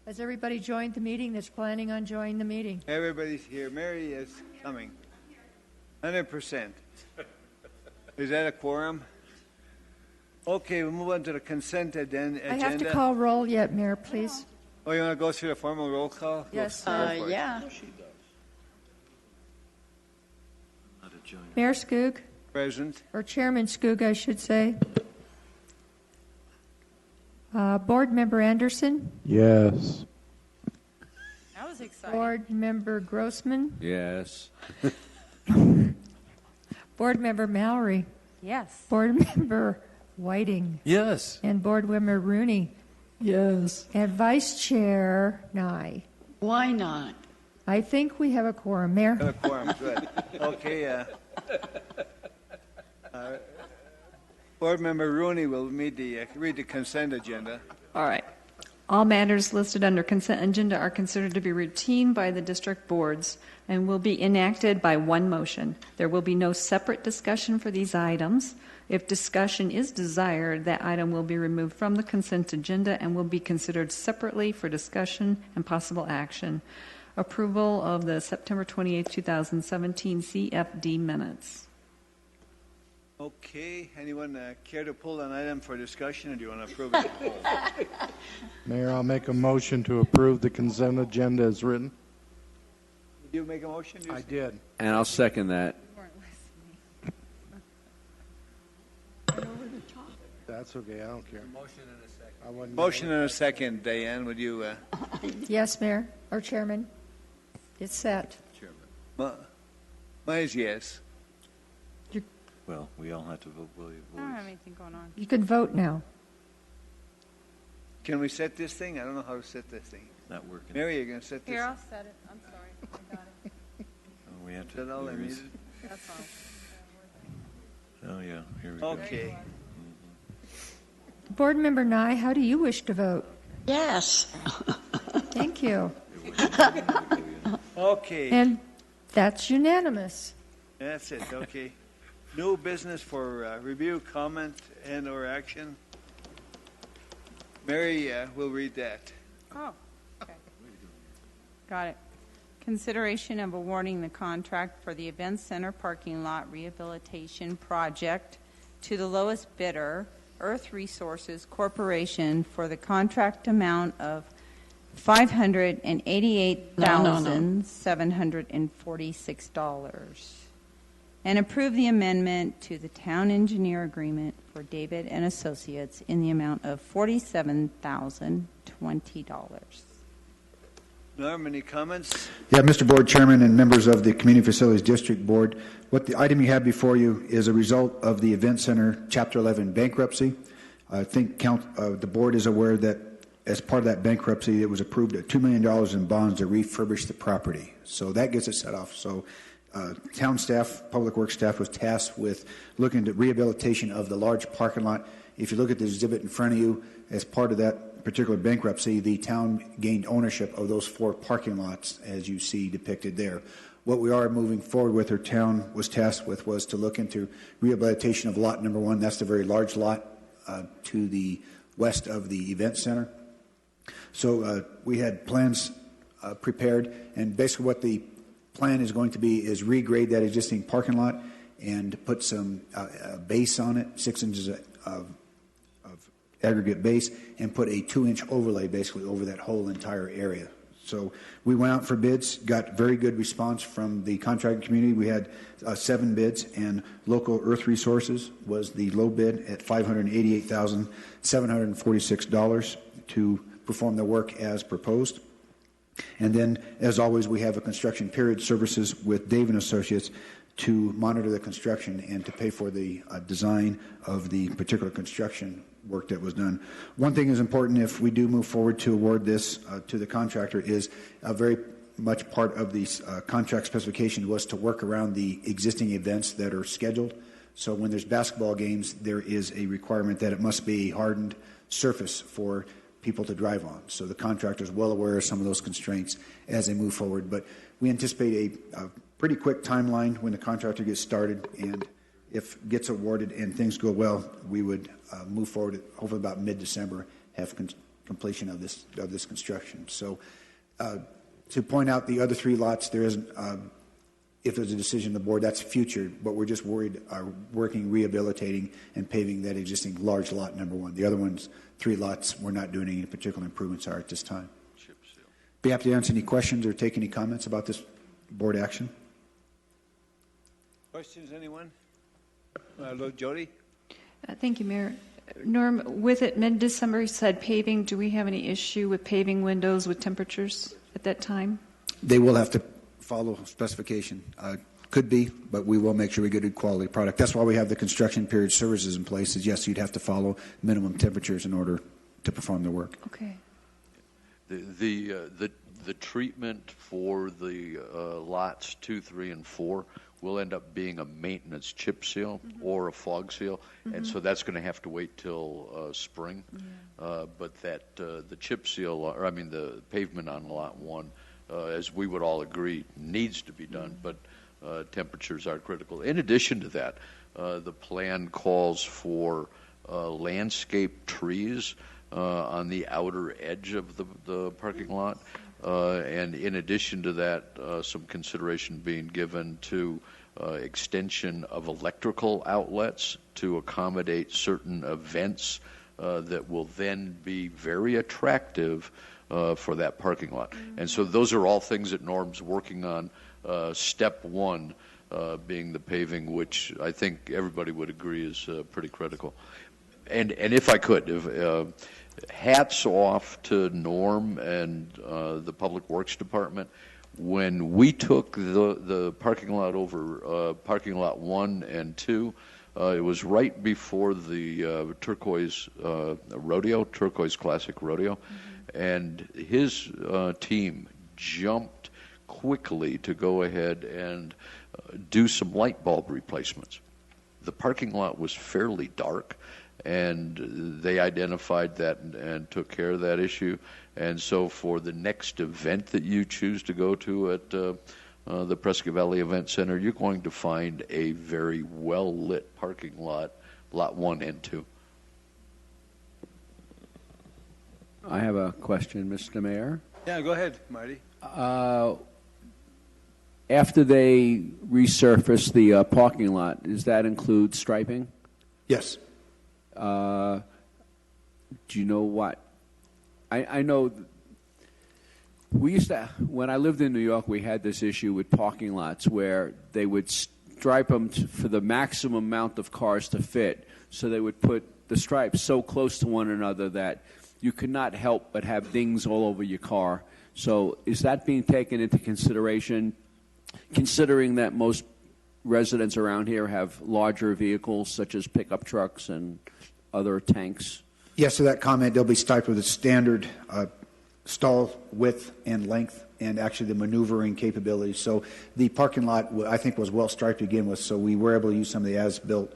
Has everybody joined the meeting that's planning on joining the meeting? Everybody's here. Mary is coming. 100%. Is that a quorum? Okay, we'll move on to the consent agenda. I have to call roll yet, Mayor, please. Oh, you want to go through the formal roll call? Yes. Go for it. Yeah. Mayor Skoog, Present. or Chairman Skoog, I should say. Board Member Anderson, Yes. That was exciting. Board Member Grossman, Yes. Board Member Mallory, Yes. Board Member Whiting, Yes. and Board Member Rooney, Yes. and Vice Chair Nye. Why not? I think we have a quorum, Mayor. A quorum, good. Okay. Board Member Rooney will read the consent agenda. All right. All matters listed under consent agenda are considered to be routine by the district boards and will be enacted by one motion. There will be no separate discussion for these items. If discussion is desired, that item will be removed from the consent agenda and will be considered separately for discussion and possible action. Approval of the September 28, 2017 CFD minutes. Okay, anyone care to pull an item for discussion, or do you want to approve it? Mayor, I'll make a motion to approve the consent agenda as written. Did you make a motion? I did. And I'll second that. That's okay. I don't care. Motion and a second. Diane, would you? Yes, Mayor, or Chairman. It's set. Mine is yes. Well, we all have to vote. I don't have anything going on. You can vote now. Can we set this thing? I don't know how to set this thing. Not working. Mary, you're going to set this? Here, I'll set it. I'm sorry. I got it. Oh, we have Is to. that all I there is- needed? That's all. Oh, yeah. Here we go. Okay. Board Member Nye, how do you wish to vote? Yes. Thank you. Okay. And that's unanimous. That's it. Okay. No business for review, comment, and/or action. Mary will read that. Oh, okay. Got it. Consideration of awarding the contract for the Event Center parking lot rehabilitation project to the lowest bidder, Earth Resources Corporation, for the contract amount of $588,746, and approve the amendment to the town engineer agreement for David and Associates in the amount of $47,020. Norm, any comments? Yeah, Mr. Board Chairman and members of the Community Facilities District Board, what the item you have before you is a result of the Event Center Chapter 11 bankruptcy. I think the board is aware that as part of that bankruptcy, it was approved at $2 million in bonds to refurbish the property. So that gets it set off. So town staff, public works staff was tasked with looking at rehabilitation of the large parking lot. If you look at the exhibit in front of you, as part of that particular bankruptcy, the town gained ownership of those 4 parking lots, as you see depicted there. What we are moving forward with, our town was tasked with, was to look into rehabilitation of lot number 1. That's the very large lot to the west of the event center. So we had plans prepared, and basically what the plan is going to be is regrade that existing parking lot and put some base on it, 6 inches of aggregate base, and put a 2-inch overlay basically over that whole entire area. So we went out for bids, got very good response from the contracting community. We had 7 bids, and Local Earth Resources was the low bid at $588,746 to perform the work as proposed. And then, as always, we have a construction period services with Dave and Associates to monitor the construction and to pay for the design of the particular construction work that was done. One thing is important if we do move forward to award this to the contractor is a very much part of the contract specification was to work around the existing events that are scheduled. So when there's basketball games, there is a requirement that it must be a hardened surface for people to drive on. So the contractor is well aware of some of those constraints as they move forward. But we anticipate a pretty quick timeline when the contractor gets started, and if gets awarded and things go well, we would move forward, hopefully about mid-December, have completion of this construction. So to point out the other 3 lots, there isn't, if there's a decision of the board, that's future, but we're just worried, working, rehabilitating, and paving that existing large lot number 1. The other ones, 3 lots, we're not doing any particular improvements are at this time. Be happy to answer any questions or take any comments about this board action. Questions, anyone? Look, Jody? Thank you, Mayor. Norm, with it mid-December, you said paving. Do we have any issue with paving windows with temperatures at that time? They will have to follow specification. Could be, but we will make sure we get a good quality product. That's why we have the construction period services in place. Is yes, you'd have to follow minimum temperatures in order to perform the work. Okay. The treatment for the lots 2, 3, and 4 will end up being a maintenance chip seal or a fog seal, and so that's going to have to wait till spring. But that the chip seal, or I mean the pavement on lot 1, as we would all agree, needs to be done. But temperatures are critical. In addition to that, the plan calls for landscape trees on the outer edge of the parking lot. And in addition to that, some consideration being given to extension of electrical outlets to accommodate certain events that will then be very attractive for that parking lot. And so those are all things that Norm's working on. Step 1 being the paving, which I think everybody would agree is pretty critical. And if I could, hats off to Norm and the Public Works Department. When we took the parking lot over parking lot 1 and 2, it was right before the Turquoise Classic Rodeo, and his team jumped quickly to go ahead and do some light bulb replacements. The parking lot was fairly dark, and they identified that and took care of that issue. And so for the next event that you choose to go to at the Prescott Valley Event Center, you're going to find a very well-lit parking lot, lot 1 and 2. I have a question, Mr. Mayor. Yeah, go ahead, Marty. After they resurface the parking lot, does that include striping? Yes. Do you know what? I know we used to, when I lived in New York, we had this issue with parking lots where they would stripe them for the maximum amount of cars to fit. So they would put the stripes so close to one another that you could not help but have dings all over your car. So is that being taken into consideration, considering that most residents around here have larger vehicles such as pickup trucks and other tanks? Yes, to that comment, they'll be striped with a standard stall width and length and actually the maneuvering capabilities. So the parking lot, I think, was well striped to begin with, so we were able to use some of the as-built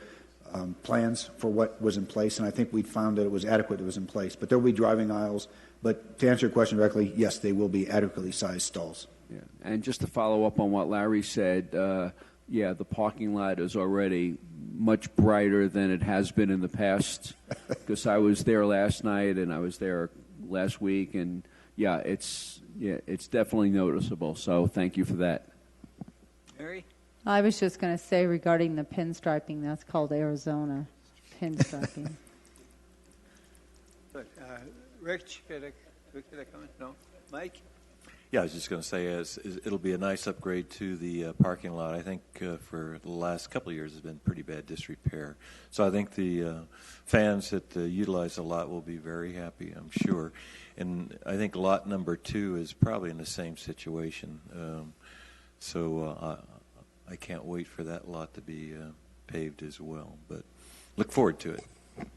plans for what was in place, and I think we found that it was adequate that was in place. But there will be driving aisles. But to answer your question directly, yes, they will be adequately sized stalls. Yeah. And just to follow up on what Larry said, yeah, the parking lot is already much brighter than it has been in the past, because I was there last night and I was there last week, and yeah, it's definitely noticeable. So thank you for that. Mary? I was just going to say regarding the pinstriping, that's called Arizona pinstriping. Good. Rich, had a comment? No? Mike? Yeah, I was just going to say it'll be a nice upgrade to the parking lot. I think for the last couple of years has been pretty bad disrepair. So I think the fans that utilize the lot will be very happy, I'm sure. And I think lot number 2 is probably in the same situation. So I can't wait for that lot to be paved as well. But look forward to it.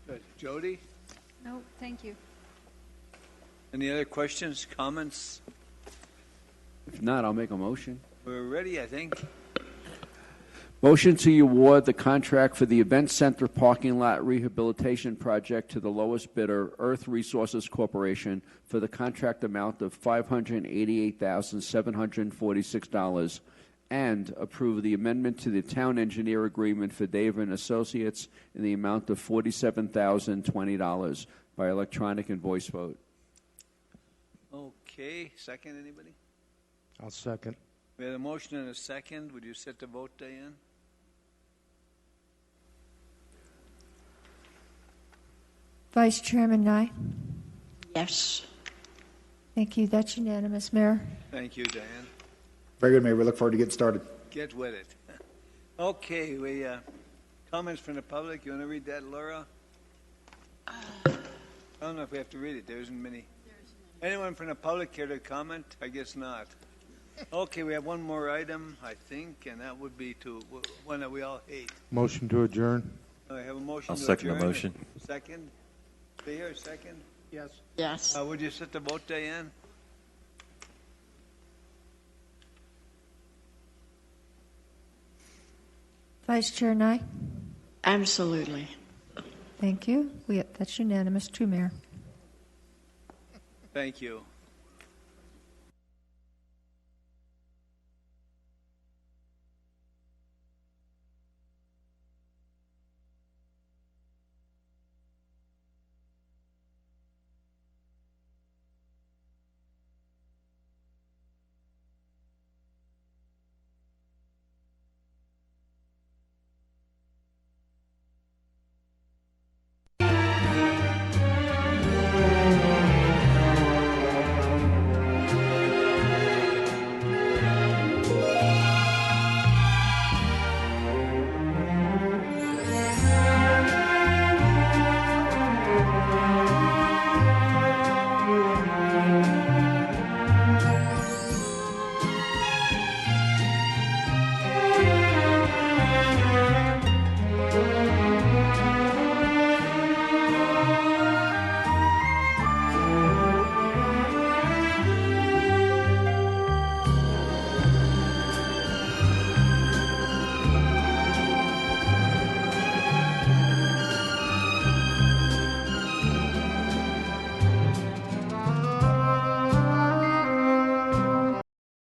Good. Jody? No, thank you. Any other questions, comments? If not, I'll make a motion. We're ready, I think. Motion to award the contract for the Event Center parking lot rehabilitation project to the lowest bidder, Earth Resources Corporation, for the contract amount of $588,746, and approve the amendment to the town engineer agreement for Dave and Associates in the amount of $47,020 by electronic and voice vote. Okay, second, anybody? I'll second. We had a motion and a second. Would you set the vote, Diane? Vice Chairman Nye? Yes. Thank you. That's unanimous, Mayor. Thank you, Diane. Very good, Mayor. We look forward to getting started. Get with it. Okay, comments from the public. You want to read that, Laura? I don't know if we have to read it. There isn't many. Anyone from the public care to comment? I guess not. Okay, we have one more item, I think, and that would be to one that we all hate. Motion to adjourn. I have a motion I'll to second the adjourn. motion. Second? Stay here, second? Yes. Would you set the vote, Diane? Vice Chair Nye? Absolutely. Thank you. That's unanimous too, Mayor. Thank you.